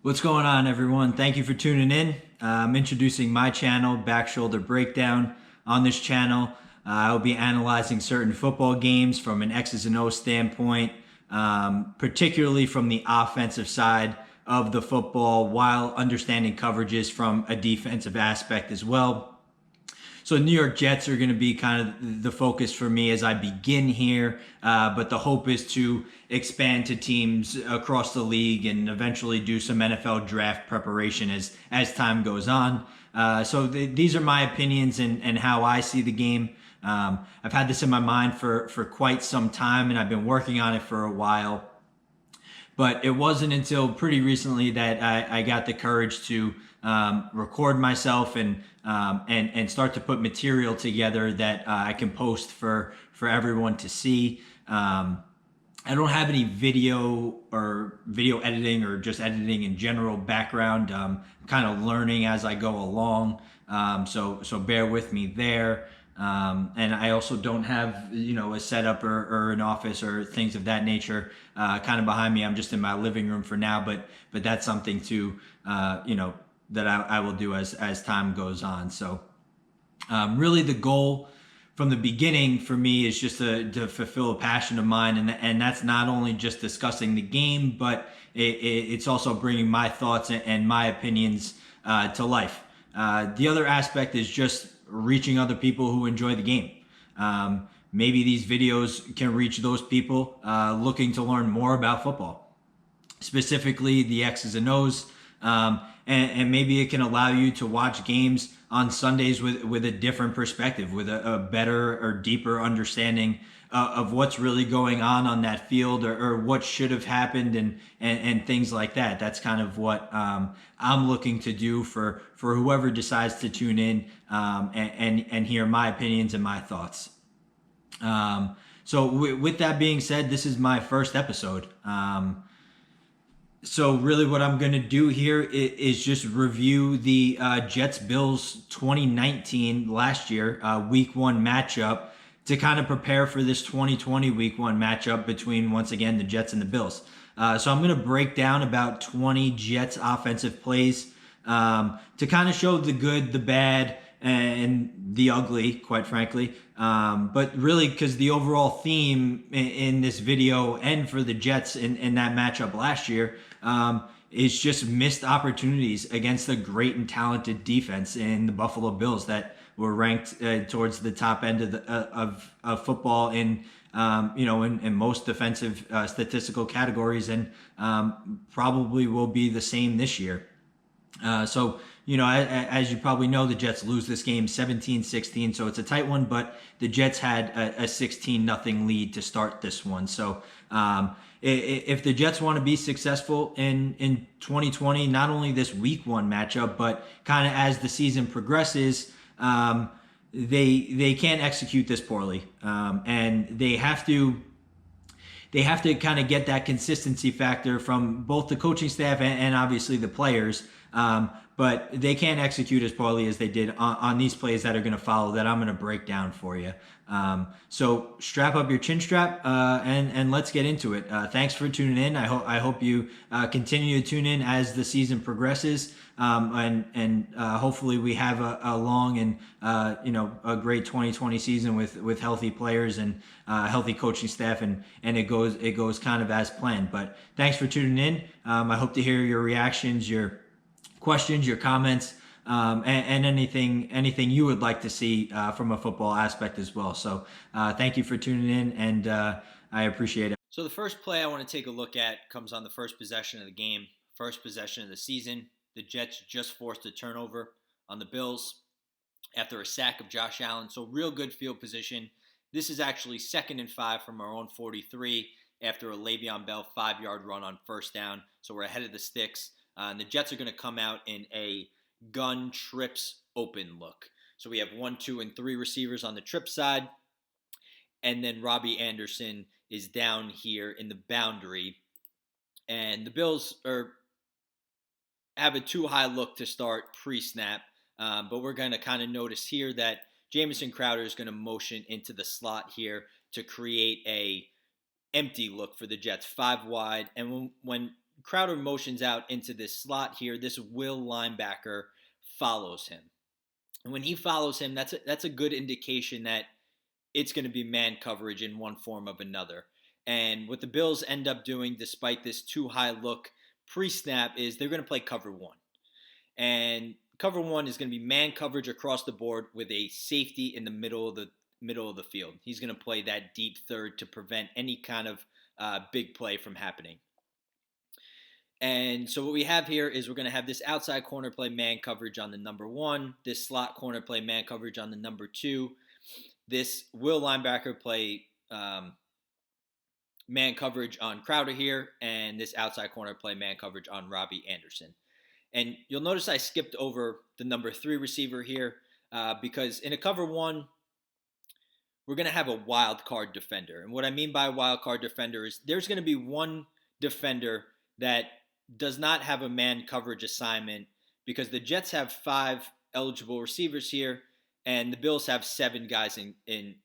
What's going on, everyone? Thank you for tuning in. I'm introducing my channel, Back Shoulder Breakdown. On this channel, I'll be analyzing certain football games from an X's and O's standpoint, particularly from the offensive side of the football, while understanding coverages from a defensive aspect as well. So New York Jets are going to be kind of the focus for me as I begin here, but the hope is to expand to teams across the league and eventually do some NFL draft preparation as time goes on. These are my opinions and how I see the game. I've had this in my mind for quite some time, and I've been working on it for a while. But it wasn't until pretty recently that I got the courage to record myself and start to put material together that I can post for everyone to see. I don't have any video editing or just editing in general background. I'm kind of learning as I go along, so bear with me there. And I also don't have a setup or an office or things of that nature kind of behind me. I'm just in my living room for now, but that's something to that I will do as time goes on. So really the goal from the beginning for me is just to fulfill a passion of mine, and that's not only just discussing the game, but it's also bringing my thoughts and my opinions to life. The other aspect is just reaching other people who enjoy the game. Maybe these videos can reach those people looking to learn more about football, specifically the X's and O's. And maybe it can allow you to watch games on Sundays with a different perspective, with a better or deeper understanding of what's really going on that field, or what should have happened, and things like that. That's kind of what I'm looking to do for whoever decides to tune in and hear my opinions and my thoughts. With that being said, this is my first episode. So really what I'm going to do here is just review the Jets Bills 2019 last year week one matchup to kind of prepare for this 2020 week one matchup between, once again, the Jets and the Bills. So I'm going to break down about 20 Jets offensive plays to kind of show the good, the bad, and the ugly, quite frankly. But really, because the overall theme in this video and for the Jets in that matchup last year is just missed opportunities against a great and talented defense in the Buffalo Bills that were ranked towards the top end of football in most defensive statistical categories, and probably will be the same this year. As you probably know, the Jets lose this game 17-16, so it's a tight one, but the Jets had a 16-0 lead to start this one. So if the Jets want to be successful in 2020, not only this week one matchup, but kind of as the season progresses, they can't execute this poorly, and they have to kind of get that consistency factor from both the coaching staff and obviously the players. But they can't execute as poorly as they did on these plays that are going to follow, that I'm going to break down for you. So strap up your chin strap and let's get into it. Thanks for tuning in. I hope you continue to tune in as the season progresses, and hopefully we have a long and a great 2020 season with healthy players and healthy coaching staff, and it goes kind of as planned. But thanks for tuning in. I hope to hear your reactions, your questions, your comments, and anything you would like to see from a football aspect as well. So thank you for tuning in, and I appreciate it. So the first play I want to take a look at comes on the first possession of the game, first possession of the season. The Jets just forced a turnover on the Bills after a sack of Josh Allen. So real good field position. This is actually 2nd and 5 from our own 43 after a Le'Veon Bell 5-yard run on first down. So we're ahead of the sticks. And the Jets are going to come out in a gun trips open look. So we have 1, 2, and 3 receivers on the trip side. And then Robbie Anderson is down here in the boundary. And the Bills have a too high look to start pre-snap. But we're going to kind of notice here that Jamison Crowder is going to motion into the slot here to create a empty look for the Jets, 5 wide. And when Crowder motions out into this slot here. This will linebacker follows him. And when he follows him, that's a good indication that it's going to be man coverage in one form of another. And what the Bills end up doing, despite this too high look pre-snap, is they're going to play cover one. And cover one is going to be man coverage across the board with a safety in the middle of the field. He's going to play that deep third to prevent any kind of big play from happening. And so what we have here is we're going to have this outside corner play man coverage on the number one, this slot corner play man coverage on the number two, this will linebacker play man coverage on Crowder here, and this outside corner play man coverage on Robbie Anderson. And you'll notice I skipped over the number three receiver here because in a cover one, we're going to have a wild card defender. And what I mean by wild card defender is there's going to be one defender that does not have a man coverage assignment because the Jets have 5 eligible receivers here, and the Bills have 7 guys in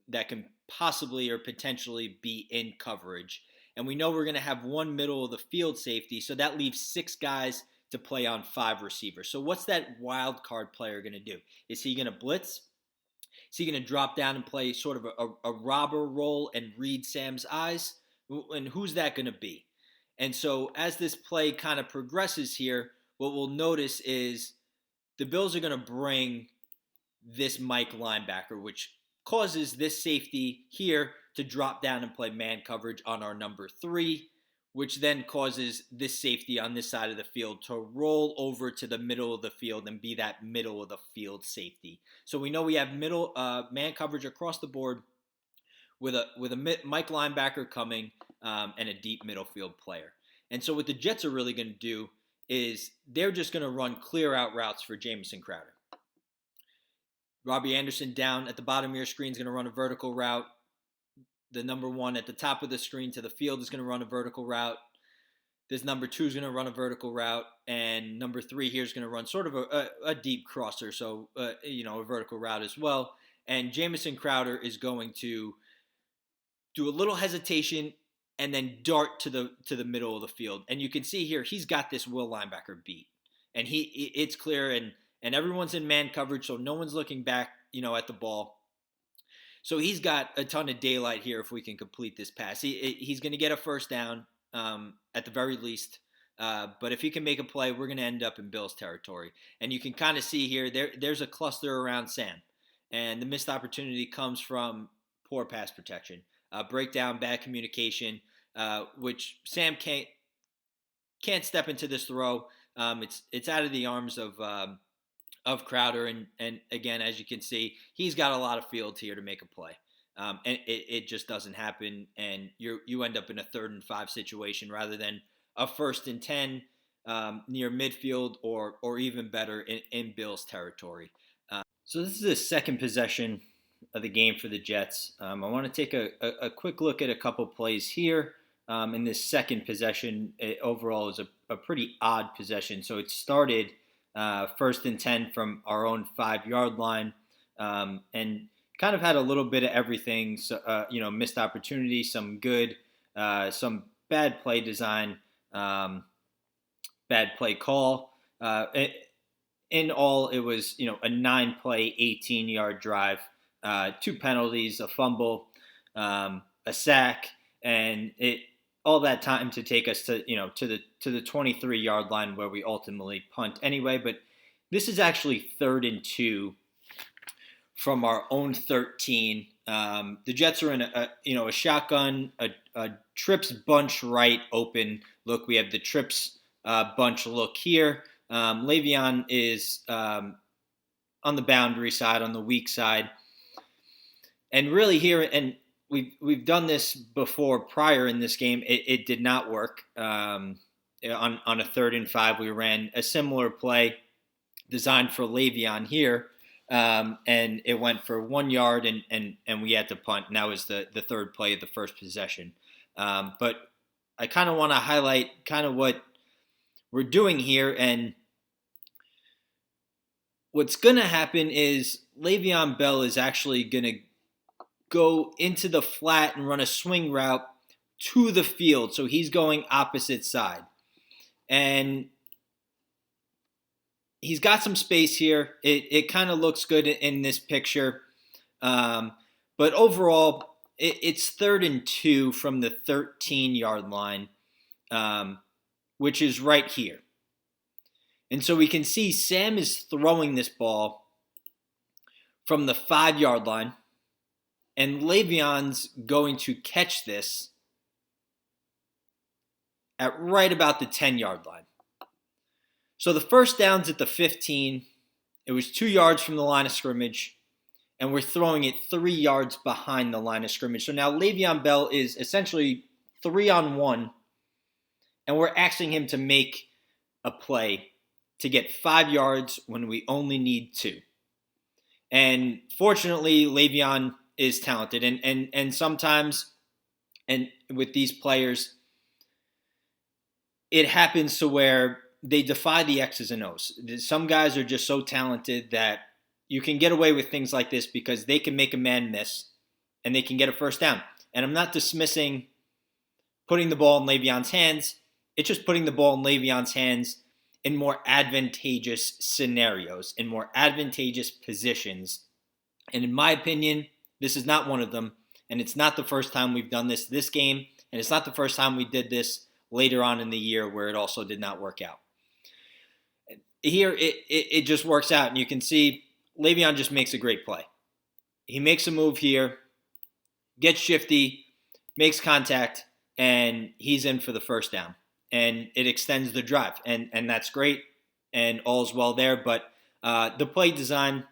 that can possibly or potentially be in coverage. And we know we're going to have one middle of the field safety, so that leaves 6 guys to play on 5 receivers. So what's that wild card player going to do? Is he going to blitz? Is he going to drop down and play sort of a robber role and read Sam's eyes? And who's that going to be? And so as this play kind of progresses here, what we'll notice is the Bills are going to bring this Mike linebacker, which causes this safety here to drop down and play man coverage on our number 3, which then causes this safety on this side of the field to roll over to the middle of the field and be that middle of the field safety. So we know we have middle man coverage across the board with a Mike linebacker coming and a deep middle field player. And so what the Jets are really going to do is they're just going to run clear out routes for Jamison Crowder. Robbie Anderson down at the bottom of your screen is going to run a vertical route. The number 1 at the top of the screen to the field is going to run a vertical route. This number 2 is going to run a vertical route, and number 3 here is going to run sort of a deep crosser, so a vertical route as well. And Jamison Crowder is going to do a little hesitation and then dart to the middle of the field. And you can see here he's got this will linebacker beat, and it's clear, and everyone's in man coverage, so no one's looking back, at the ball. So he's got a ton of daylight here if we can complete this pass. He's going to get a first down at the very least. But if he can make a play, we're going to end up in Bills territory. And you can kind of see here, there's a cluster around Sam. And the missed opportunity comes from poor pass protection. Breakdown, bad communication, which Sam can't step into this throw. It's out of the arms of Crowder, and again, as you can see, he's got a lot of field here to make a play, and it just doesn't happen, and you end up in a 3rd and 5 situation rather than a 1st and 10 near midfield or even better in Bills territory. So this is the second possession of the game for the Jets. I want to take a quick look at a couple plays here. In this second possession, overall is a pretty odd possession. So it started 1st and 10 from our own 5-yard line, and kind of had a little bit of everything. So, missed opportunity, some good, some bad play design, bad play call. In all, it was a 9-play, 18-yard drive, 2 penalties, a fumble, a sack, and all that time to take us to the 23-yard line where we ultimately punt anyway. But this is actually 3rd and 2 from our own 13. The Jets are in a shotgun, a trips bunch right open look. We have the trips bunch look here. Le'Veon is on the boundary side, on the weak side, and really here and. We've done this before prior in this game. It did not work. On a 3rd and 5, we ran a similar play designed for Le'Veon here, and it went for 1 yard, and we had to punt, and that was the 3rd play of the first possession. But I kind of want to highlight kind of what we're doing here, and what's going to happen is Le'Veon Bell is actually going to go into the flat and run a swing route to the field. So he's going opposite side. And he's got some space here. It kind of looks good in this picture. But overall, it's 3rd and 2 from the 13-yard line, which is right here. And so we can see Sam is throwing this ball from the 5-yard line, and Le'Veon's going to catch this at right about the 10-yard line. So the first down's at the 15. It was 2 yards from the line of scrimmage, and we're throwing it 3 yards behind the line of scrimmage. So now Le'Veon Bell is essentially 3-on-1, and we're asking him to make a play to get 5 yards when we only need 2. And fortunately, Le'Veon is talented, and sometimes, and with these players, it happens to where they defy the X's and O's. Some guys are just so talented that you can get away with things like this because they can make a man miss and they can get a first down. And I'm not dismissing putting the ball in Le'Veon's hands. It's just putting the ball in Le'Veon's hands in more advantageous scenarios, in more advantageous positions. And in my opinion, this is not one of them. And it's not the first time we've done this game. And it's not the first time we did this later on in the year where it also did not work out. Here, it just works out. And you can see Le'Veon just makes a great play. He makes a move here, gets shifty, makes contact, and he's in for the first down. And it extends the drive. And that's great. And all's well there. But the play design,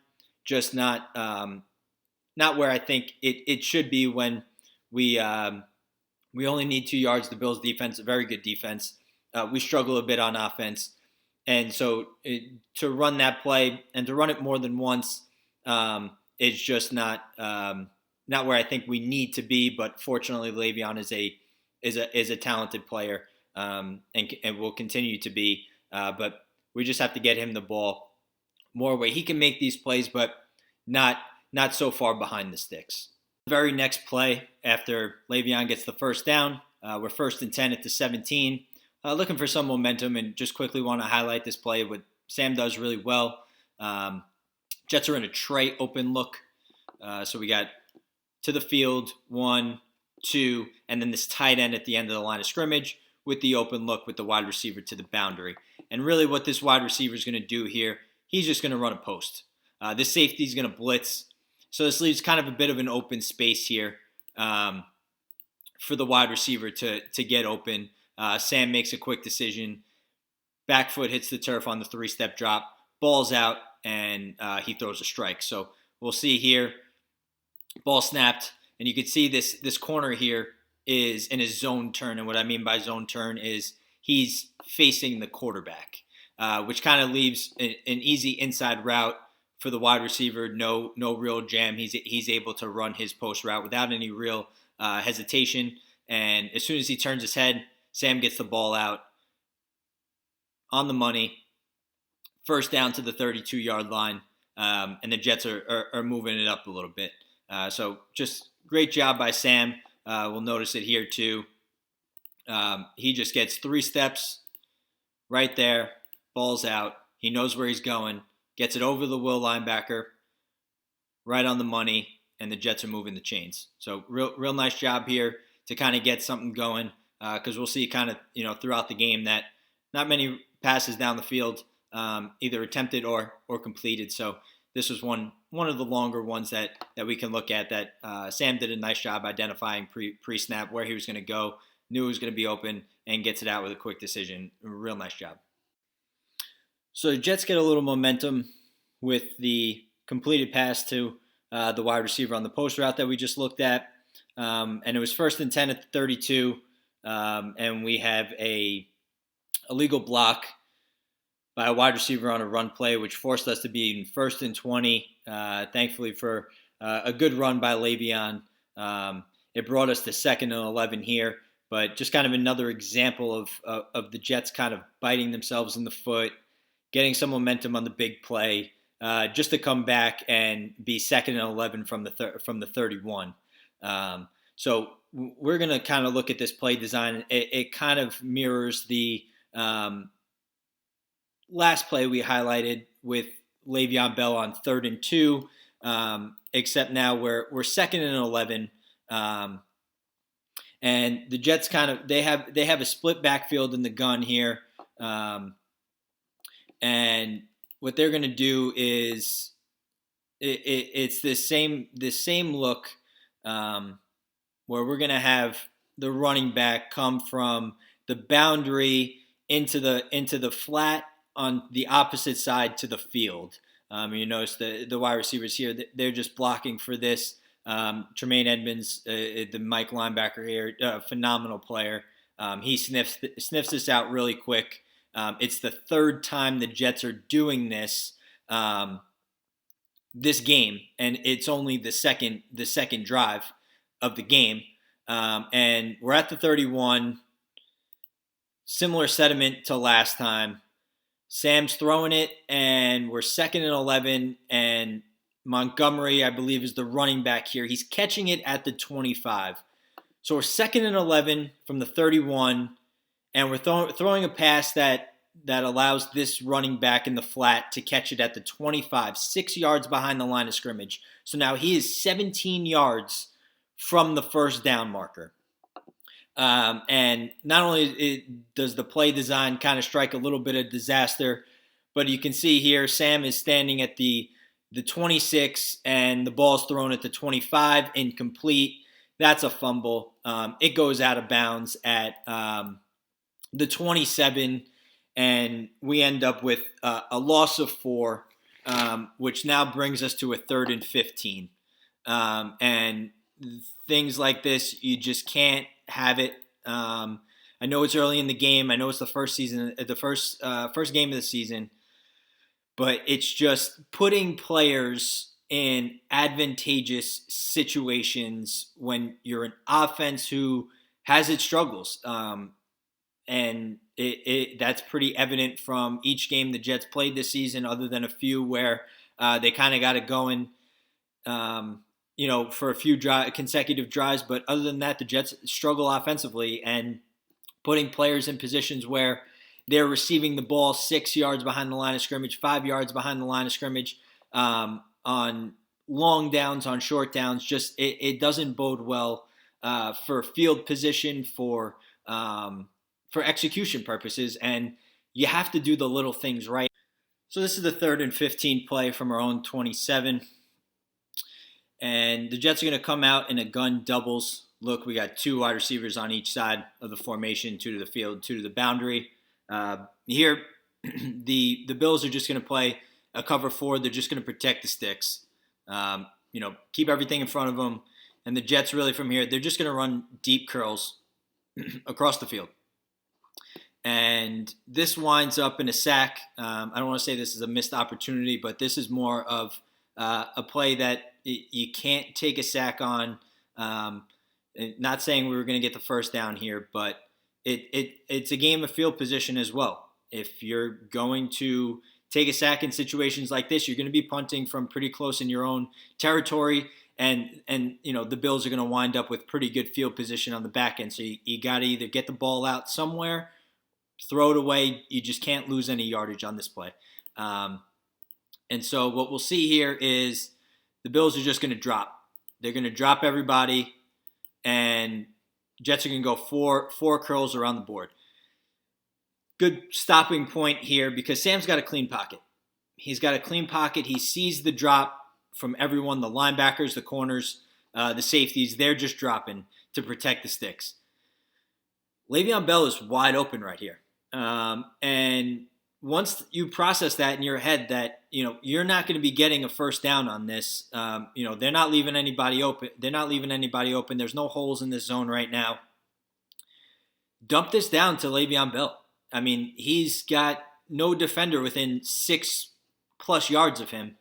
just not where I think it should be when we only need 2 yards. The Bills' defense, a very good defense. We struggle a bit on offense. And so to run that play and to run it more than once is just not where I think we need to be. But fortunately, Le'Veon is a talented player and will continue to be. But we just have to get him the ball more where he can make these plays, but not so far behind the sticks. The very next play after Le'Veon gets the first down, we're 1st and 10 at the 17. Looking for some momentum, and just quickly want to highlight this play. What Sam does really well. Jets are in a Trey open look. So we got to the field, 1, 2, and then this tight end at the end of the line of scrimmage with the open look with the wide receiver to the boundary. And really what this wide receiver is going to do here, he's just going to run a post. This safety is going to blitz. So this leaves kind of a bit of an open space here for the wide receiver to get open. Sam makes a quick decision. Back foot hits the turf on the 3-step drop. Ball's out, and he throws a strike. So we'll see here. Ball snapped, and you can see this corner here is in his zone turn. And what I mean by zone turn is he's facing the quarterback, which kind of leaves an easy inside route for the wide receiver. No real jam. He's able to run his post route without any real hesitation. And as soon as he turns his head, Sam gets the ball out on the money, first down to the 32-yard line, and the Jets are moving it up a little bit. So just great job by Sam. We'll notice it here too. He just gets 3 steps right there, ball's out. He knows where he's going, gets it over the will linebacker, right on the money, and the Jets are moving the chains. So real nice job here to kind of get something going. Because we'll see kind of, throughout the game that not many passes down the field either attempted or completed. So this was one of the longer ones that we can look at that Sam did a nice job identifying pre-snap where he was going to go, knew it was going to be open, and gets it out with a quick decision. Real nice job. So the Jets get a little momentum with the completed pass to the wide receiver on the post route that we just looked at. And it was 1st and 10 at the 32. And we have a illegal block by a wide receiver on a run play, which forced us to be in 1st and 20. Thankfully for a good run by Le'Veon. It brought us to 2nd and 11 here, but just kind of another example of the Jets kind of biting themselves in the foot, getting some momentum on the big play, just to come back and be 2nd and 11 from the 31. So we're going to kind of look at this play design. It kind of mirrors the Um, Last play we highlighted with Le'Veon Bell on 3rd and 2, except now we're 2nd and 11, and the Jets they have a split backfield in the gun here, and what they're going to do is it's this same look, where we're going to have the running back come from the boundary into the flat on the opposite side to the field. You notice the wide receivers here, they're just blocking for this. Tremaine Edmonds, the Mike linebacker here, phenomenal player. He sniffs this out really quick. It's the third time the Jets are doing this this game, and it's only the second drive of the game. And we're at the 31. Similar sentiment to last time. Sam's throwing it, and we're 2nd and 11, and Montgomery, I believe, is the running back here. He's catching it at the 25. So we're 2nd and 11 from the 31, and we're throwing a pass that allows this running back in the flat to catch it at the 25, 6 yards behind the line of scrimmage. So now he is 17 yards from the first down marker. And not only does the play design kind of strike a little bit of disaster, but you can see here Sam is standing at the 26, and the ball's thrown at the 25, incomplete. That's a fumble. It goes out of bounds at the 27, and we end up with a loss of 4, which now brings us to a 3rd and 15. And things like this, you just can't have it. I know it's early in the game. I know it's the first game of the season, but it's just putting players in advantageous situations when you're an offense who has its struggles. And that's pretty evident from each game the Jets played this season, other than a few where they kind of got it going, for a few consecutive drives. But other than that, the Jets struggle offensively, and putting players in positions where they're receiving the ball 6 yards behind the line of scrimmage, 5 yards behind the line of scrimmage, on long downs, on short downs. Just it doesn't bode well for field position, for execution purposes, and you have to do the little things right. So this is the 3rd and 15 play from our own 27. And the Jets are going to come out in a gun doubles look. We got 2 wide receivers on each side of the formation, 2 to the field, 2 to the boundary. Here, the Bills are just going to play a cover 4. They're just going to protect the sticks. Keep everything in front of them. And the Jets really from here, they're just going to run deep curls across the field. And this winds up in a sack. I don't want to say this is a missed opportunity, but this is more of a play that you can't take a sack on. Not saying we were going to get the first down here, but it's a game of field position as well. If you're going to take a sack in situations like this, you're going to be punting from pretty close in your own territory, and the Bills are going to wind up with pretty good field position on the back end. So you got to either get the ball out somewhere, throw it away. You just can't lose any yardage on this play. And so what we'll see here is the Bills are just going to drop. They're going to drop everybody, and Jets are going to go four curls around the board. Good stopping point here because Sam's got a clean pocket. He's got a clean pocket. He sees the drop from everyone, the linebackers, the corners, the safeties. They're just dropping to protect the sticks. Le'Veon Bell is wide open right here. And once you process that in your head that, you're not going to be getting a first down on this, they're not leaving anybody open. There's no holes in this zone right now. Dump this down to Le'Veon Bell. I mean, he's got no defender within 6+ yards of him.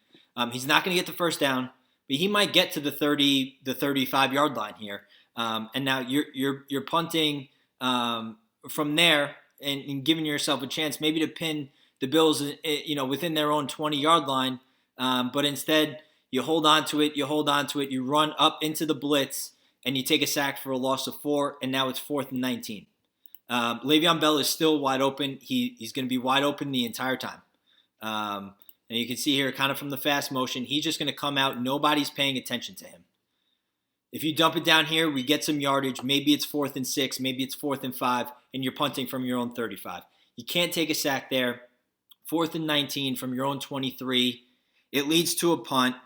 He's not going to get the first down, but he might get to the 35-yard line here. And now you're punting from there and giving yourself a chance maybe to pin the Bills, within their own 20-yard line. But instead, you hold on to it. You run up into the blitz, and you take a sack for a loss of 4, and now it's 4th and 19. Le'Veon Bell is still wide open. He's going to be wide open the entire time. And you can see here, kind of from the fast motion, he's just going to come out. Nobody's paying attention to him. If you dump it down here, we get some yardage. Maybe it's 4th and 6, maybe it's 4th and 5, and you're punting from your own 35. You can't take a sack there. 4th and 19 from your own 23. It leads to a punt,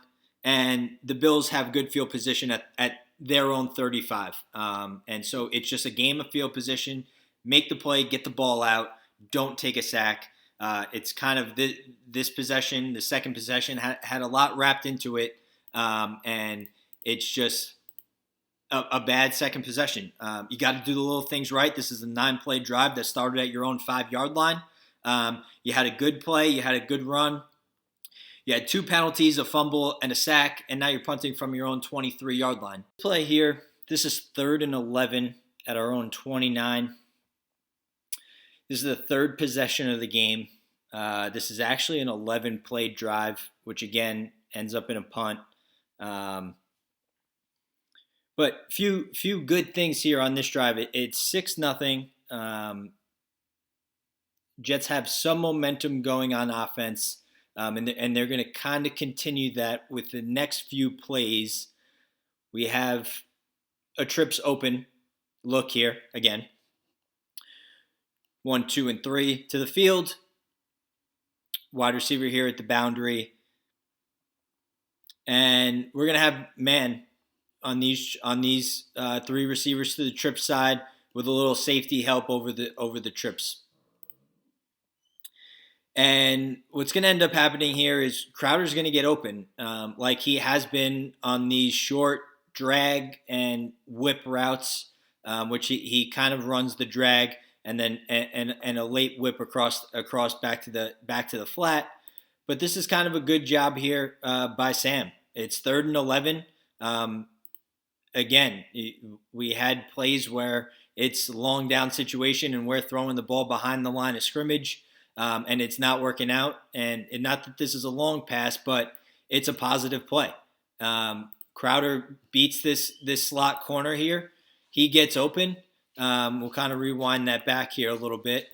and the Bills have good field position at their own 35. And so it's just a game of field position. Make the play, get the ball out, don't take a sack. It's kind of this possession, the second possession, had a lot wrapped into it, and it's just a bad second possession. You got to do the little things right. This is a 9-play drive that started at your own 5-yard line. You had a good play. You had a good run. You had 2 penalties, a fumble, and a sack, and now you're punting from your own 23-yard line. Play here. This is 3rd and 11 at our own 29. This is the 3rd possession of the game. This is actually an 11-play drive, which again ends up in a punt. But few good things here on this drive. It's 6-0. Jets have some momentum going on offense, and they're going to kind of continue that with the next few plays. We have a trips open look here again. 1, 2, and 3 to the field. Wide receiver here at the boundary. And we're going to have man on these 3 receivers to the trip side with a little safety help over the trips. And what's going to end up happening here is Crowder's going to get open like he has been on these short drag and whip routes, which he kind of runs the drag and then and a late whip across back to the flat. But this is kind of a good job here by Sam. It's 3rd and 11. Again, we had plays where it's long down situation and we're throwing the ball behind the line of scrimmage, and it's not working out. And not that this is a long pass, but it's a positive play. Crowder beats this slot corner here. He gets open. We'll kind of rewind that back here a little bit.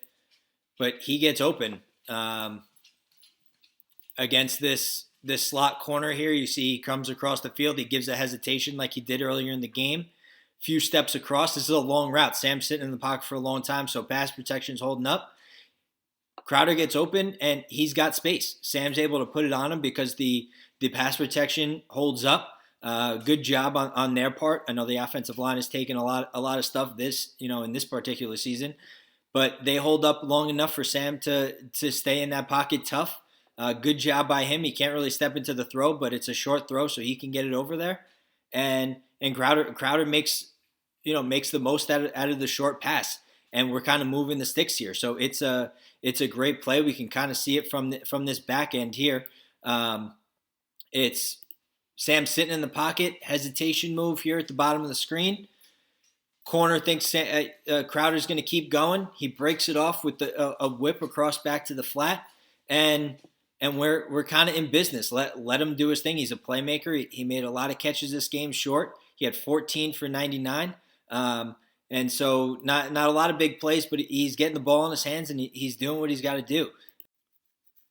But he gets open against this slot corner here. You see he comes across the field. He gives a hesitation like he did earlier in the game. Few steps across. This is a long route. Sam's sitting in the pocket for a long time, so pass protection's holding up. Crowder gets open, and he's got space. Sam's able to put it on him because the pass protection holds up. Good job on their part. I know the offensive line has taken a lot of stuff in this particular season, but they hold up long enough for Sam to stay in that pocket tough. Good job by him. He can't really step into the throw, but it's a short throw, so he can get it over there. And Crowder makes the most out of the short pass, and we're kind of moving the sticks here. So it's a great play. We can kind of see it from this back end here. It's Sam sitting in the pocket, hesitation move here at the bottom of the screen. Corner thinks Crowder's going to keep going. He breaks it off with a whip across back to the flat, and we're kind of in business. Let him do his thing. He's a playmaker. He made a lot of catches this game short. He had 14 for 99, and so not a lot of big plays, but he's getting the ball in his hands and he's doing what he's got to do.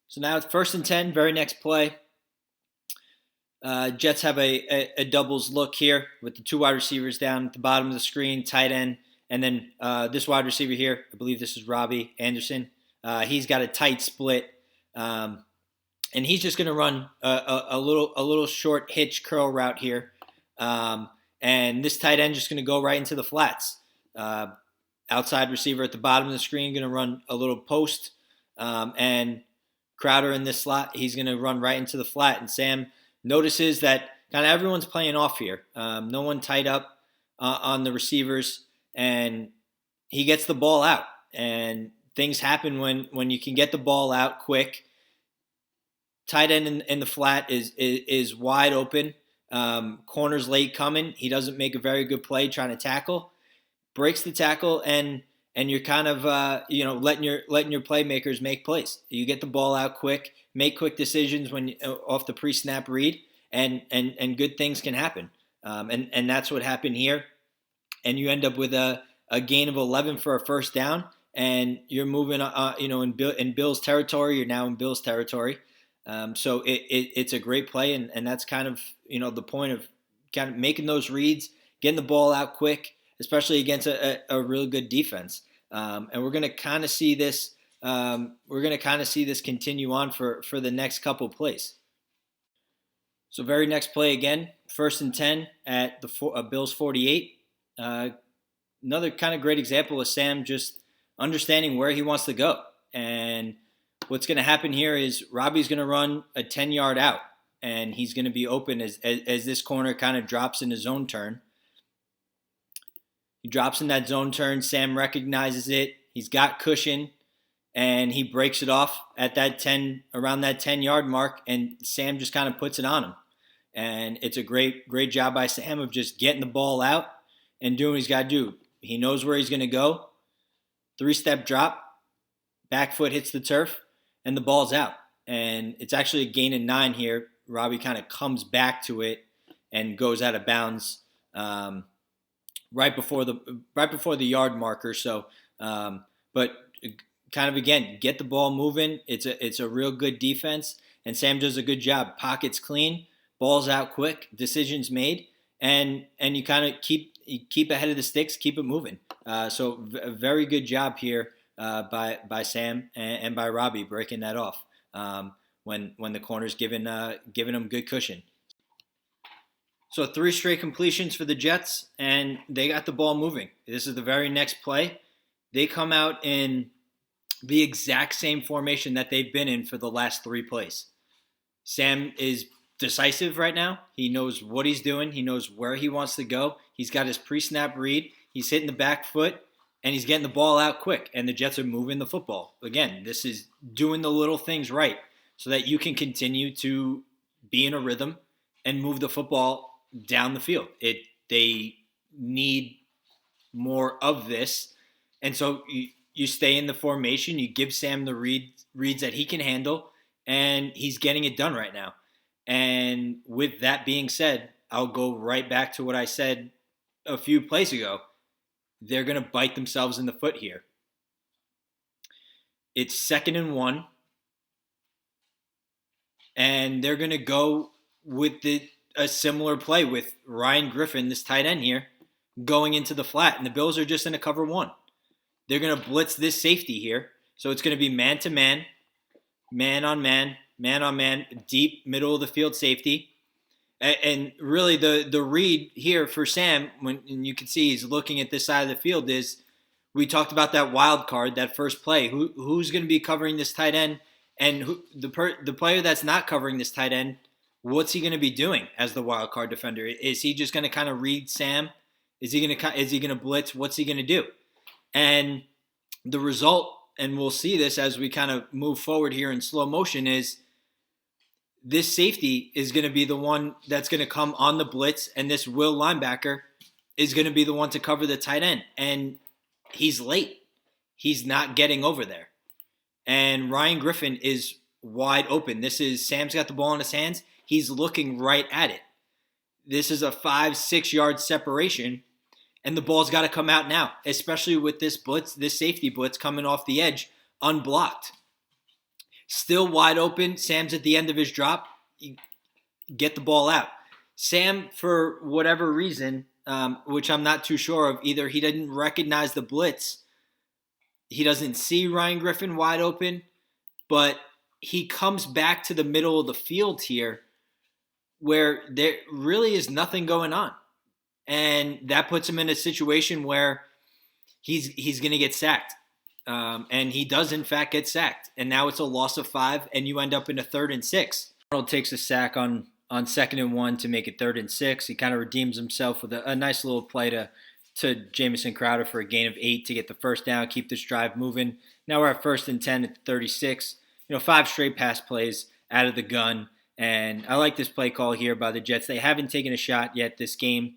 So now it's 1st and 10. Very next play. Jets have a doubles look here with the 2 wide receivers down at the bottom of the screen, tight end, and then this wide receiver here, I believe this is Robbie Anderson. He's got a tight split, and he's just going to run a little short hitch curl route here, and this tight end just going to go right into the flats. Outside receiver at the bottom of the screen going to run a little post, and Crowder in this slot, he's going to run right into the flat, and Sam notices that kind of everyone's playing off here. No one tied up on the receivers, and he gets the ball out. And things happen when you can get the ball out quick. Tight end in the flat is wide open. Corner's late coming. He doesn't make a very good play trying to tackle. Breaks the tackle, and you're kind of letting your playmakers make plays. You get the ball out quick. Make quick decisions off the pre-snap read, and good things can happen. And that's what happened here. And you end up with a a gain of 11 for a first down, and you're moving, in Bill's territory. You're now in Bill's territory. So it's a great play, and that's kind of, the point of kind of making those reads, getting the ball out quick, especially against a really good defense. And we're going to kind of see this. We're going to kind of see this continue on for the next couple plays. So very next play again, 1st and 10 at the Bills 48. Another kind of great example of Sam just understanding where he wants to go. And what's going to happen here is Robbie's going to run a 10-yard out, and he's going to be open as this corner kind of drops in his zone turn. He drops in that zone turn. Sam recognizes it. He's got cushion, and he breaks it off at around that 10-yard mark, and Sam just kind of puts it on him. And it's a great job by Sam of just getting the ball out and doing what he's got to do. He knows where he's going to go. 3-step drop, back foot hits the turf, and the ball's out. And it's actually a gain of 9 here. Robbie kind of comes back to it and goes out of bounds right before the yard marker. So, but kind of again, get the ball moving. It's a real good defense, and Sam does a good job. Pockets clean, balls out quick, decisions made, and you kind of keep ahead of the sticks, keep it moving. So a very good job here by Sam and by Robbie breaking that off when the corner's giving him good cushion. So 3 straight completions for the Jets, and they got the ball moving. This is the very next play. They come out in the exact same formation that they've been in for the last 3 plays. Sam is decisive right now. He knows what he's doing. He knows where he wants to go. He's got his pre-snap read. He's hitting the back foot, and he's getting the ball out quick, and the Jets are moving the football. Again, this is doing the little things right so that you can continue to be in a rhythm and move the football down the field. They need more of this, and so you stay in the formation. You give Sam the reads that he can handle, and he's getting it done right now. And with that being said, I'll go right back to what I said a few plays ago. They're going to bite themselves in the foot here. It's 2nd and 1, and they're going to go with a similar play with Ryan Griffin, this tight end here, going into the flat, and the Bills are just in a cover 1. They're going to blitz this safety here, so it's going to be man-to-man, man-on-man, deep middle of the field safety. And really the read here for Sam, and you can see he's looking at this side of the field, is we talked about that wild card, that first play. Who's going to be covering this tight end? And the player that's not covering this tight end, what's he going to be doing as the wild card defender? Is he just going to kind of read Sam? Is he going to blitz? What's he going to do? And the result, and we'll see this as we kind of move forward here in slow motion, is this safety is going to be the one that's going to come on the blitz, and this Will linebacker is going to be the one to cover the tight end. And he's late. He's not getting over there. And Ryan Griffin is wide open. Sam's got the ball in his hands. He's looking right at it. This is a 5-6 yard separation, and the ball's got to come out now, especially with this blitz, this safety blitz coming off the edge, unblocked. Still wide open. Sam's at the end of his drop. You get the ball out. Sam, for whatever reason, which I'm not too sure of, either he didn't recognize the blitz, he doesn't see Ryan Griffin wide open, but he comes back to the middle of the field here where there really is nothing going on. And that puts him in a situation where he's going to get sacked. And he does, in fact, get sacked. And now it's a loss of 5, and you end up in a 3rd and 6. Arnold takes a sack on 2nd and 1 to make it 3rd and 6. He kind of redeems himself with a nice little play to Jamison Crowder for a gain of 8 to get the first down, keep this drive moving. Now we're at 1st and 10 at 36. 5 straight pass plays out of the gun. And I like this play call here by the Jets. They haven't taken a shot yet this game.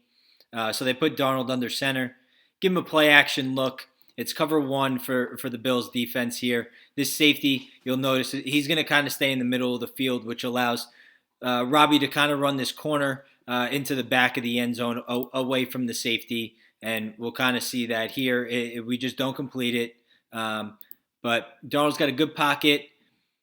So they put Darnold under center. Give him a play action look. It's cover 1 for the Bills defense here. This safety, you'll notice, he's going to kind of stay in the middle of the field, which allows Robbie to kind of run this corner into the back of the end zone away from the safety. and we'll kind of see that here. We just don't complete it. But Darnold's got a good pocket.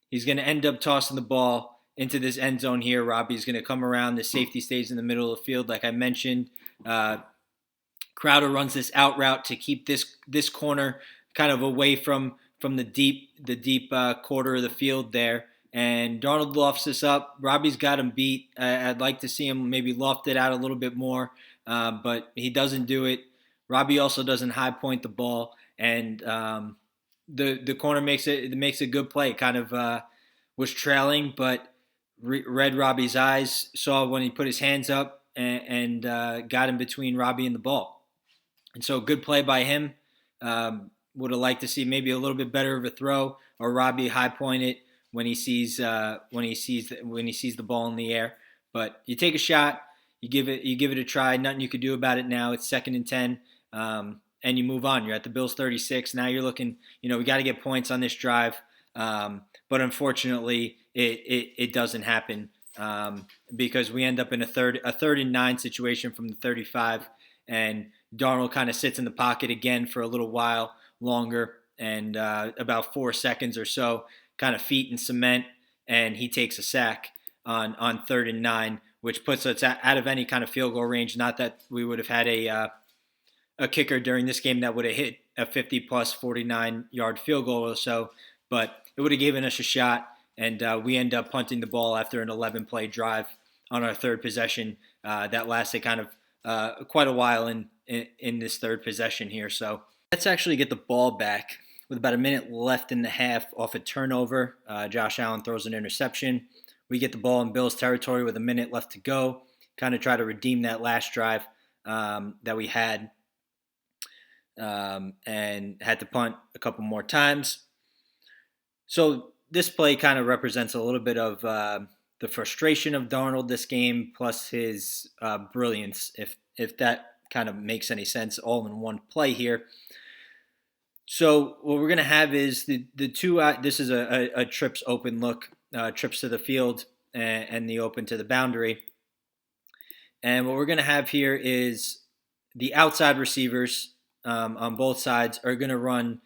He's going to end up tossing the ball into this end zone here. Robbie's going to come around. The safety stays in the middle of the field, like I mentioned. Crowder runs this out route to keep this corner kind of away from the deep quarter of the field there. And Darnold lofts this up. Robbie's got him beat. I'd like to see him maybe loft it out a little bit more, but he doesn't do it. Robbie also doesn't high point the ball, and the corner makes a good play. Kind of was trailing, but read Robbie's eyes, saw when he put his hands up, and got in between Robbie and the ball. And so good play by him. Would have liked to see maybe a little bit better of a throw, or Robbie high point it when he sees the ball in the air. But you take a shot, you give it a try. Nothing you could do about it now. It's 2nd and 10, and you move on. You're at the Bills 36. Now you're looking. We got to get points on this drive, but unfortunately it doesn't happen because we end up in a third and 9 situation from the 35, and Darnold kind of sits in the pocket again for a little while longer, and about 4 seconds or so, kind of feet in cement, and he takes a sack on 3rd and 9, which puts us out of any kind of field goal range. Not that we would have had a kicker during this game that would have hit a 50-plus 49-yard field goal or so, but it would have given us a shot, and we end up punting the ball after an 11-play drive on our 3rd possession. That lasted kind of quite a while in this 3rd possession here. So let's actually get the ball back with about a minute left in the half off a turnover. Josh Allen throws an interception. We get the ball in Bills territory with a minute left to go. Kind of try to redeem that last drive that we had, and had to punt a couple more times. So this play kind of represents a little bit of the frustration of Darnold this game, plus his brilliance, if that kind of makes any sense, all in one play here. So what we're going to have is the two. This is a trips open look, trips to the field and the open to the boundary. And what we're going to have here is the outside receivers on both sides are going to run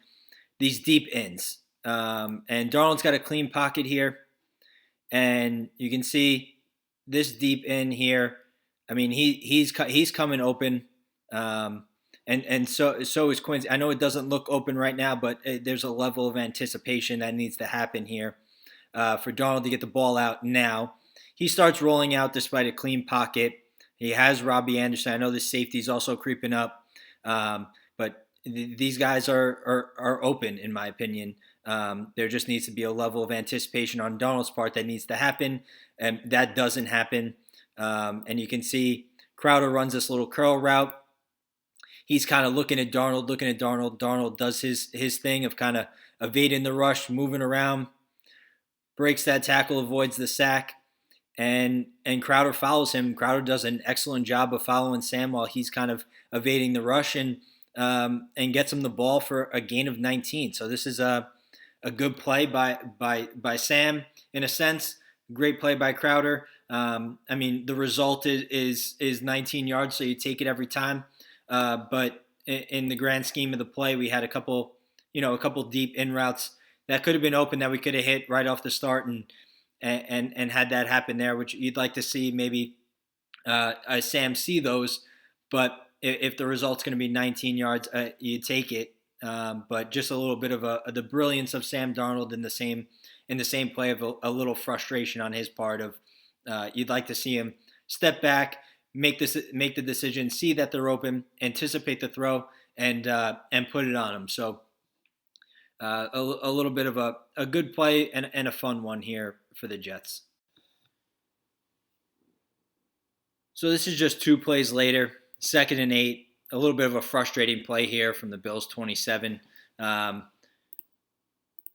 these deep ins. And Darnold's got a clean pocket here. And you can see this deep in here. I mean, he's coming open. And so is Quincy. I know it doesn't look open right now, but there's a level of anticipation that needs to happen here for Darnold to get the ball out now. He starts rolling out despite a clean pocket. He has Robbie Anderson. I know the safety's also creeping up, but these guys are open, in my opinion. There just needs to be a level of anticipation on Darnold's part that needs to happen, and that doesn't happen. And you can see Crowder runs this little curl route. He's kind of looking at Darnold. Darnold does his thing of kind of evading the rush, moving around, breaks that tackle, avoids the sack, and Crowder follows him. Crowder does an excellent job of following Sam while he's kind of evading the rush, and gets him the ball for a gain of 19. So this is a good play by Sam in a sense. Great play by Crowder. I mean, the result is 19 yards, so you take it every time. But in the grand scheme of the play, we had a couple deep in routes that could have been open that we could have hit right off the start and had that happen there, which you'd like to see maybe Sam see those. But if the result's going to be 19 yards, you take it. But just a little bit of the brilliance of Sam Darnold in the same play of a little frustration on his part of you'd like to see him step back, make the decision, see that they're open, anticipate the throw, and put it on them. So a little bit of a good play and a fun one here for the Jets. So this is just 2 plays later, 2nd and 8. A little bit of a frustrating play here from the Bills 27. You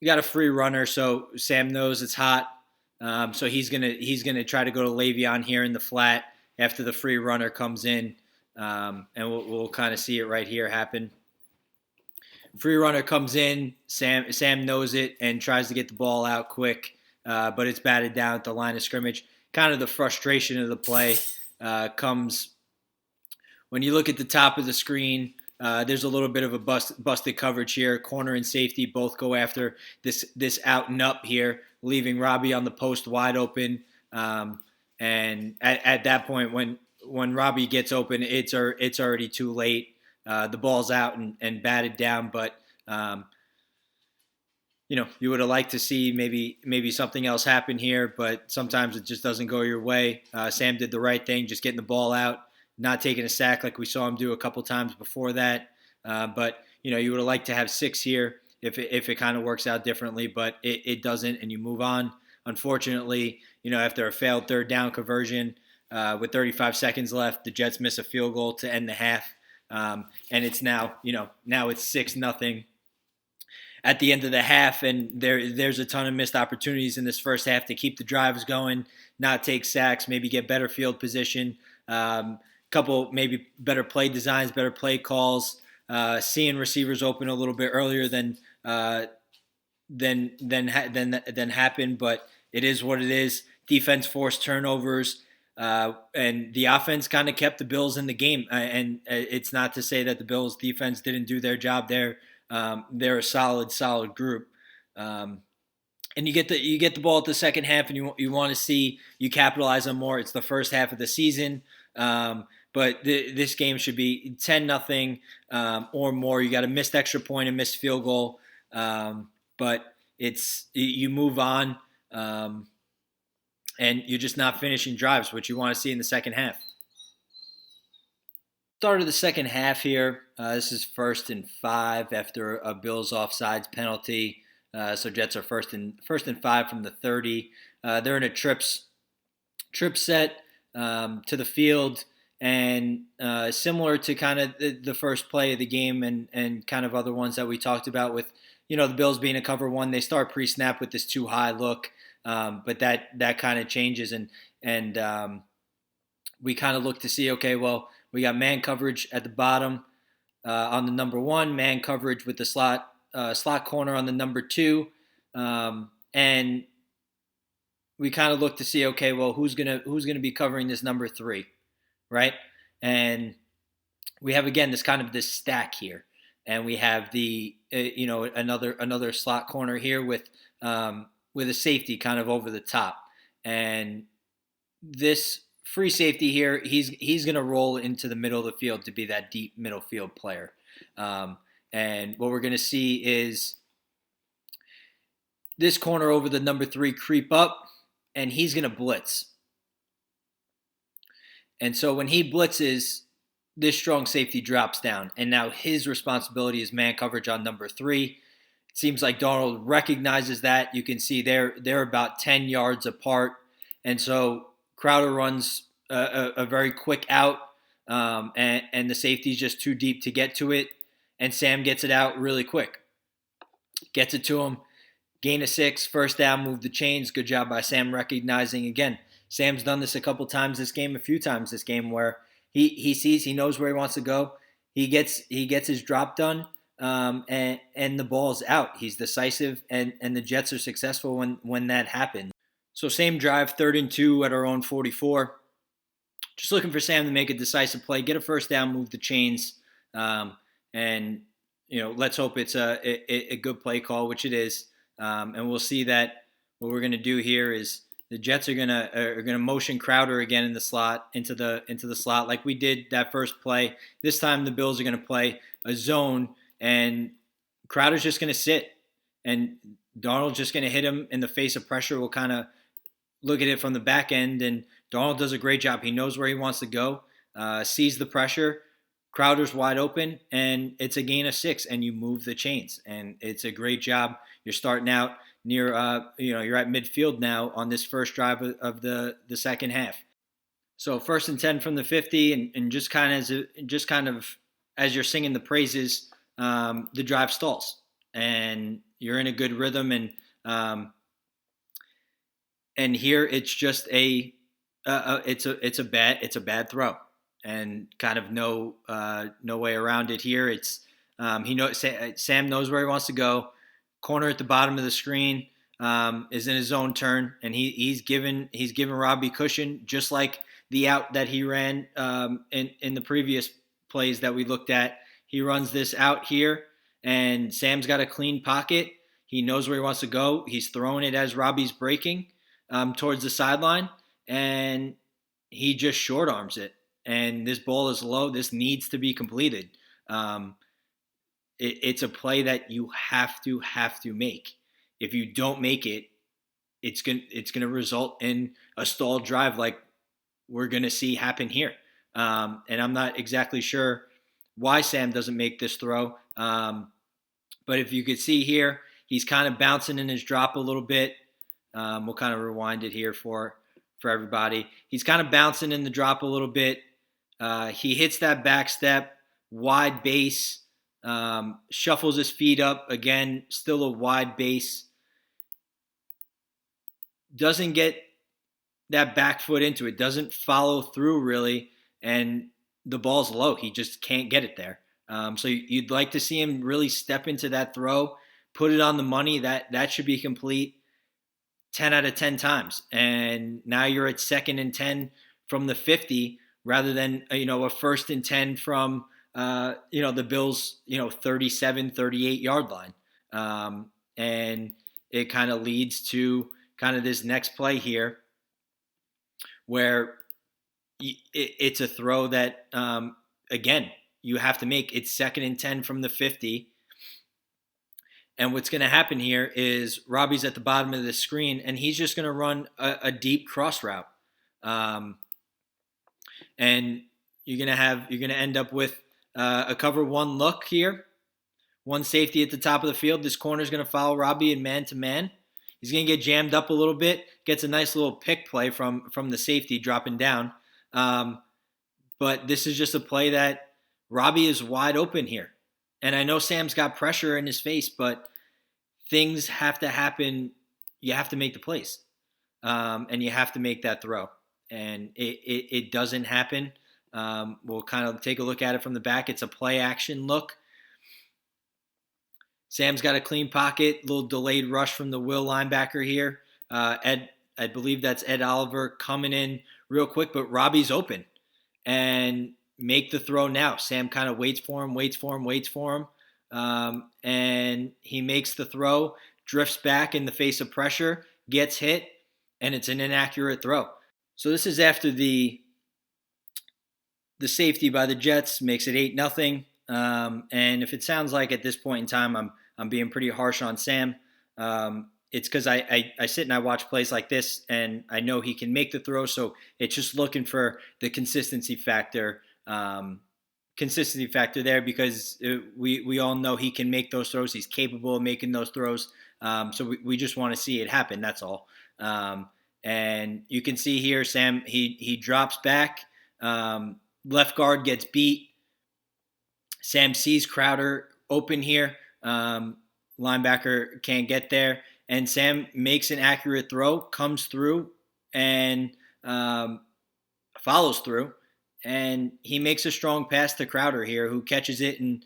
got a free runner, so Sam knows it's hot. So he's gonna try to go to Le'Veon here in the flat after the free runner comes in, and we'll kind of see it right here happen. Free runner comes in. Sam knows it and tries to get the ball out quick, but it's batted down at the line of scrimmage. Kind of the frustration of the play comes when you look at the top of the screen, there's a little bit of a busted coverage here. Corner and safety both go after this out and up here, leaving Robbie on the post wide open. And at that point, when Robbie gets open, it's already too late. The ball's out and batted down, but you would have liked to see maybe something else happen here, but sometimes it just doesn't go your way. Sam did the right thing, just getting the ball out, not taking a sack like we saw him do a couple times before that. But you would have liked to have 6 here if it kind of works out differently, but it doesn't, and you move on. Unfortunately, after a failed third down conversion with 35 seconds left, the Jets miss a field goal to end the half, and it's now it's 6-0 at the end of the half, and there's a ton of missed opportunities in this first half to keep the drives going, not take sacks, maybe get better field position, couple maybe better play designs, better play calls, seeing receivers open a little bit earlier than happened, but it is what it is. Defense forced turnovers, and the offense kind of kept the Bills in the game. And it's not to say that the Bills defense didn't do their job there. They're a solid group. And you get the ball at the second half, and you want to see you capitalize on more. It's the first half of the season, but this game should be 10-0 or more. You got a missed extra point, a missed field goal, but you move on, and you're just not finishing drives, which you want to see in the second half. Start of the second half here. This is 1st and 5 after a Bills offsides penalty. So Jets are first and 5 from the 30. They're in a trip set to the field, and similar to kind of the first play of the game and kind of other ones that we talked about with the Bills being a cover 1. They start pre-snap with this too high look, but that kind of changes, and we kind of look to see, okay, well, we got man coverage at the bottom on the number 1, man coverage with the slot corner on the number 2, and we kind of look to see, okay, well, who's gonna be covering this number 3, right? And we have again this stack here, and we have the another slot corner here with a safety kind of over the top, and this free safety here, he's going to roll into the middle of the field to be that deep middle field player. And what we're going to see is this corner over the number 3 creep up, and he's going to blitz. And so when he blitzes, this strong safety drops down, and now his responsibility is man coverage on number 3. It seems like Darnold recognizes that. You can see they're about 10 yards apart, and so Crowder runs a very quick out, and the safety's just too deep to get to it, and Sam gets it out really quick. Gets it to him, gain of 6, first down, move the chains. Good job by Sam recognizing. Again, Sam's done this a couple times this game, a few times this game, where he sees, he knows where he wants to go. He gets his drop done, and the ball's out. He's decisive, and the Jets are successful when that happens. So same drive, 3rd and 2 at our own 44. Just looking for Sam to make a decisive play, get a first down, move the chains, and let's hope it's a good play call, which it is. And we'll see that what we're going to do here is the Jets are gonna motion Crowder again in the slot into the slot like we did that first play. This time the Bills are going to play a zone, and Crowder's just going to sit, and Darnold's just going to hit him in the face of pressure. We'll kind of look at it from the back end, and Darnold does a great job. He knows where he wants to go, sees the pressure. Crowder's wide open, and it's a gain of 6, and you move the chains, and it's a great job. You're starting out near, you're at midfield now on this first drive of the second half. So 1st and 10 from the 50, and just kind of as you're singing the praises, the drive stalls, and you're in a good rhythm, and here it's just it's a bad throw, and kind of no way around it here. It's Sam knows where he wants to go. Corner at the bottom of the screen is in his own turn, and he's given Robbie cushion, just like the out that he ran in the previous plays that we looked at. He runs this out here, and Sam's got a clean pocket. He knows where he wants to go. He's throwing it as Robbie's breaking towards the sideline, and he just short arms it. And this ball is low. This needs to be completed. It's a play that you have to make. If you don't make it, it's gonna result in a stalled drive like we're gonna see happen here. And I'm not exactly sure why Sam doesn't make this throw. But if you could see here, he's kind of bouncing in his drop a little bit. We'll kind of rewind it here for everybody. He's kind of bouncing in the drop a little bit. He hits that back step, wide base, shuffles his feet up. Again, still a wide base. Doesn't get that back foot into it. Doesn't follow through really. And the ball's low. He just can't get it there. So you'd like to see him really step into that throw, put it on the money. That should be complete 10 out of 10 times. And now you're at 2nd and 10 from the 50 rather than, a 1st and 10 from, the Bills, 37, 38 yard line. And it kind of leads to kind of this next play here where it's a throw that, again, you have to make. It's 2nd and 10 from the 50. And what's going to happen here is Robbie's at the bottom of the screen, and he's just going to run a deep cross route. And you're going to end up with a cover one look here. One safety at the top of the field. This corner is going to follow Robbie in man-to-man. He's going to get jammed up a little bit. Gets a nice little pick play from the safety dropping down. But this is just a play that Robbie is wide open here. And I know Sam's got pressure in his face, but things have to happen. You have to make the plays. And you have to make that throw. And it doesn't happen. We'll kind of take a look at it from the back. It's a play action look. Sam's got a clean pocket, little delayed rush from the Will linebacker here. I believe that's Ed Oliver coming in real quick, but Robbie's open. And make the throw now. Sam kind of waits for him. And he makes the throw, drifts back in the face of pressure, gets hit, and it's an inaccurate throw. So this is after the safety by the Jets makes it 8-0. And if it sounds like at this point in time I'm being pretty harsh on Sam, it's because I sit and I watch plays like this, and I know he can make the throw. So it's just looking for the consistency factor there, because we all know he can make those throws. He's capable of making those throws. So we just want to see it happen. That's all. And you can see here, Sam, he drops back. Left guard gets beat. Sam sees Crowder open here. Linebacker can't get there. And Sam makes an accurate throw, comes through, and follows through. And he makes a strong pass to Crowder here, who catches it and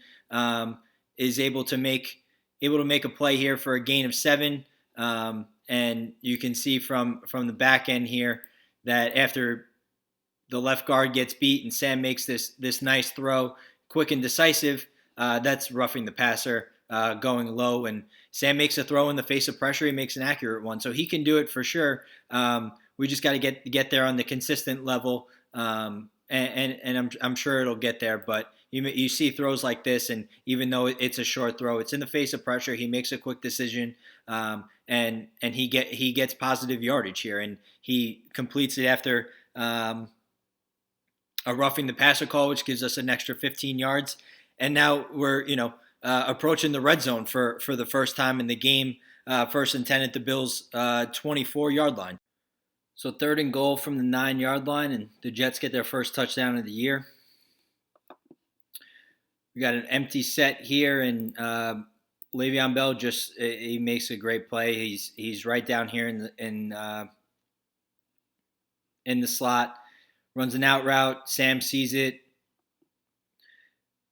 is able to make a play here for a gain of 7. And you can see from the back end here that after the left guard gets beat and Sam makes this nice throw, quick and decisive, that's roughing the passer, going low. And Sam makes a throw in the face of pressure. He makes an accurate one. So he can do it for sure. We just got to get there on the consistent level. And I'm sure it'll get there. But you see throws like this, and even though it's a short throw, it's in the face of pressure. He makes a quick decision, and he gets positive yardage here, and he completes it after a roughing the passer call, which gives us an extra 15 yards. And now we're approaching the red zone for the first time in the game. 1st and 10 at the Bills' 24-yard line. So 3rd and goal from the 9-yard line, and the Jets get their first touchdown of the year. We got an empty set here, and Le'Veon Bell he makes a great play. He's right down here in the slot, runs an out route. Sam sees it.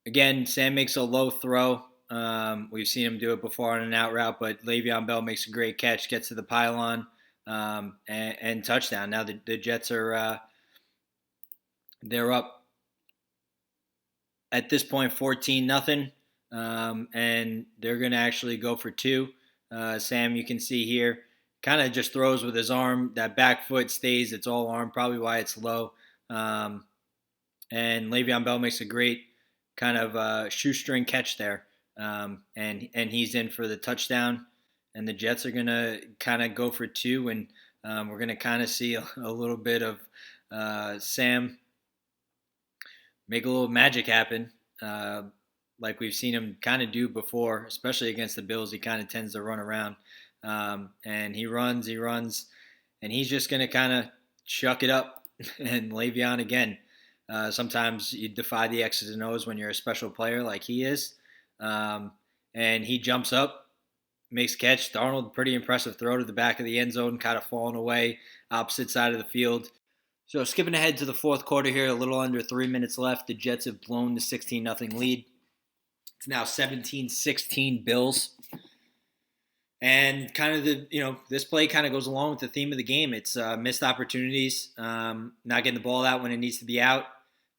Again, Sam makes a low throw. We've seen him do it before on an out route, but Le'Veon Bell makes a great catch, gets to the pylon. And touchdown. Now the Jets are they're up at this point 14-0, and they're going to actually go for two. Sam, you can see here, kind of just throws with his arm. That back foot stays. It's all arm, probably why it's low. And Le'Veon Bell makes a great kind of shoestring catch there, and he's in for the touchdown. And the Jets are going to kind of go for two, and we're going to kind of see a little bit of Sam make a little magic happen, like we've seen him kind of do before, especially against the Bills. He kind of tends to run around, and he runs, and he's just going to kind of chuck it up. And Le'Veon again. Sometimes you defy the X's and O's when you're a special player like he is, and he jumps up, makes catch. Darnold, pretty impressive throw to the back of the end zone, kind of falling away, opposite side of the field. So skipping ahead to the fourth quarter here, a little under 3 minutes left. The Jets have blown the 16-0 lead. It's now 17-16 Bills. And kind of this play kind of goes along with the theme of the game. It's missed opportunities, not getting the ball out when it needs to be out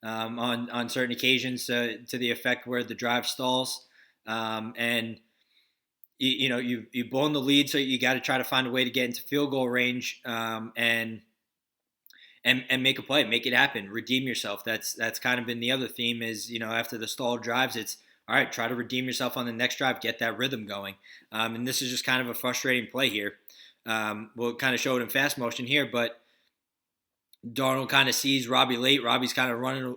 on certain occasions to the effect where the drive stalls. And you've blown the lead, so you got to try to find a way to get into field goal range and make a play, make it happen, redeem yourself. That's kind of been the other theme is, after the stalled drives, it's all right, try to redeem yourself on the next drive, get that rhythm going. And this is just kind of a frustrating play here. We'll kind of show it in fast motion here, but Darnold kind of sees Robbie late. Robbie's kind of running,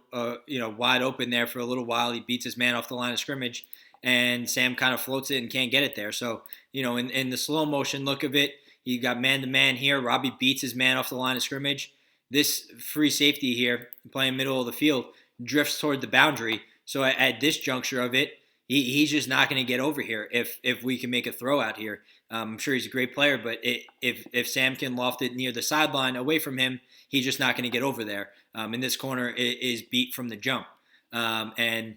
wide open there for a little while. He beats his man off the line of scrimmage, and Sam kind of floats it and can't get it there. So, in the slow motion look of it, you got man-to-man here. Robbie beats his man off the line of scrimmage. This free safety here, playing middle of the field, drifts toward the boundary. So at this juncture of it, he's just not going to get over here if we can make a throw out here. I'm sure he's a great player, but if Sam can loft it near the sideline away from him, he's just not going to get over there. And this corner is beat from the jump. And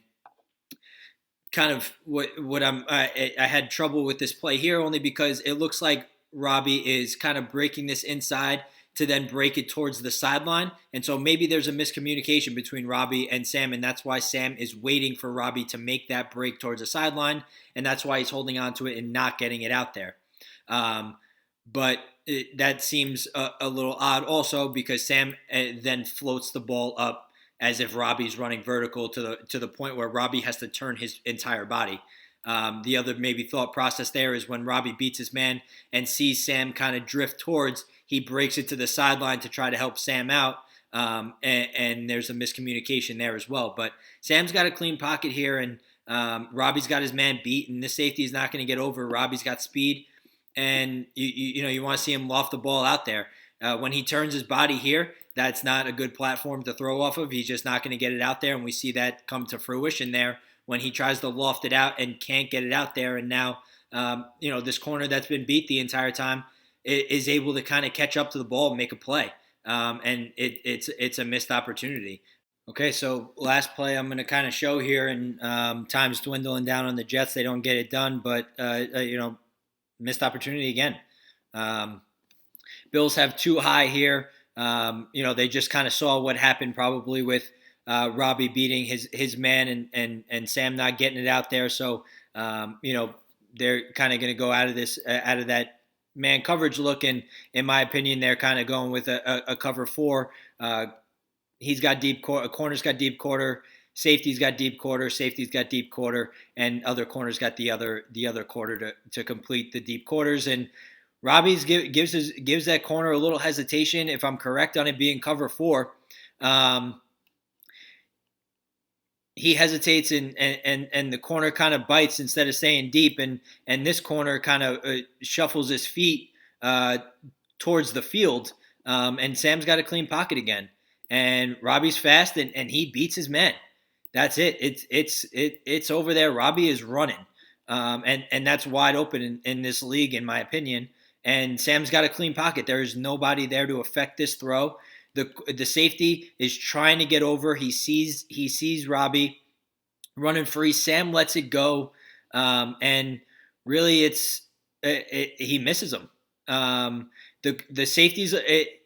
kind of what I had trouble with this play here only because it looks like Robbie is kind of breaking this inside to then break it towards the sideline. And so maybe there's a miscommunication between Robbie and Sam, and that's why Sam is waiting for Robbie to make that break towards the sideline, and that's why he's holding on to it and not getting it out there. But that seems a little odd also because Sam then floats the ball up as if Robbie's running vertical to the point where Robbie has to turn his entire body. The other maybe thought process there is when Robbie beats his man and sees Sam kind of drift towards, he breaks it to the sideline to try to help Sam out, and there's a miscommunication there as well. But Sam's got a clean pocket here, and Robbie's got his man beat, and this safety is not going to get over. Robbie's got speed, and you want to see him loft the ball out there. When he turns his body here, that's not a good platform to throw off of. He's just not going to get it out there, and we see that come to fruition there when he tries to loft it out and can't get it out there. And now, this corner that's been beat the entire time is able to kind of catch up to the ball and make a play. And it's a missed opportunity. Okay, so last play I'm going to kind of show here, and time's dwindling down on the Jets. They don't get it done, but, missed opportunity again. Bills have too high here. They just kind of saw what happened probably with Robbie beating his man and Sam not getting it out there. So, they're kind of going to go out of that man coverage look, and in my opinion, they're kind of going with a cover four. He's got deep quarter, corner's got deep quarter, safety's got deep quarter, safety's got deep quarter, and other corners got the other quarter to complete the deep quarters. And Robbie's gives that corner a little hesitation, if I'm correct on it being cover four. He hesitates and the corner kind of bites instead of staying deep, and this corner kind of shuffles his feet towards the field, and Sam's got a clean pocket again, and Robbie's fast and he beats his man. That's it. It's over there. Robbie is running, and that's wide open in this league, in my opinion. And Sam's got a clean pocket. There is nobody there to affect this throw. The safety is trying to get over. He sees Robbie running free. Sam lets it go, and really he misses him. The safety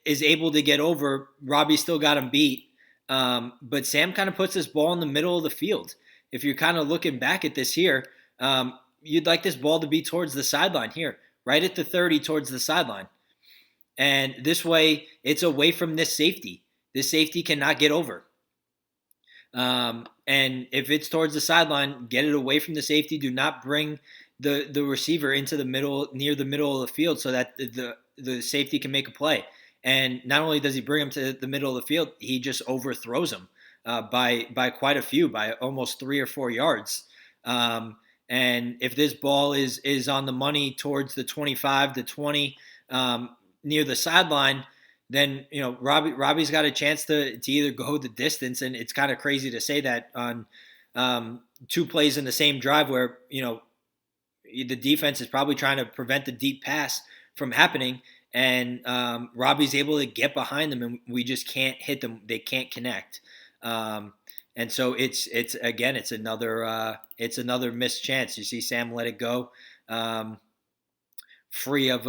is able to get over. Robbie still got him beat, But Sam kind of puts this ball in the middle of the field. If you're kind of looking back at this here, you'd like this ball to be towards the sideline here, right at the 30 towards the sideline. And this way, it's away from this safety. This safety cannot get over. And if it's towards the sideline, get it away from the safety. Do not bring the receiver into the middle, near the middle of the field, so that the safety can make a play. And not only does he bring him to the middle of the field, he just overthrows him by quite a few, by almost 3 or 4 yards. And if this ball is on the money towards the 25 to 20 near the sideline, then Robbie's got a chance to either go the distance, and it's kind of crazy to say that on 2 plays in the same drive where the defense is probably trying to prevent the deep pass from happening, and Robbie's able to get behind them, and we just can't hit them. They can't connect, and so it's another missed chance. You see Sam let it go, free of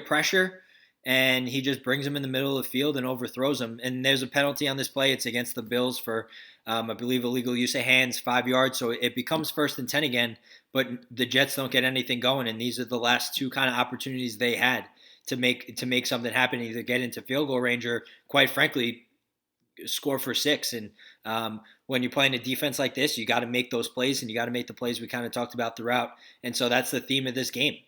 pressure. And he just brings him in the middle of the field and overthrows him. And there's a penalty on this play. It's against the Bills for, I believe, illegal use of hands, 5 yards. So it becomes 1st and 10 again, but the Jets don't get anything going. And these are the last 2 kind of opportunities they had to make something happen, either get into field goal range or, quite frankly, score for 6. And when you're playing a defense like this, you got to make those plays, and you got to make the plays we kind of talked about throughout. And so that's the theme of this game.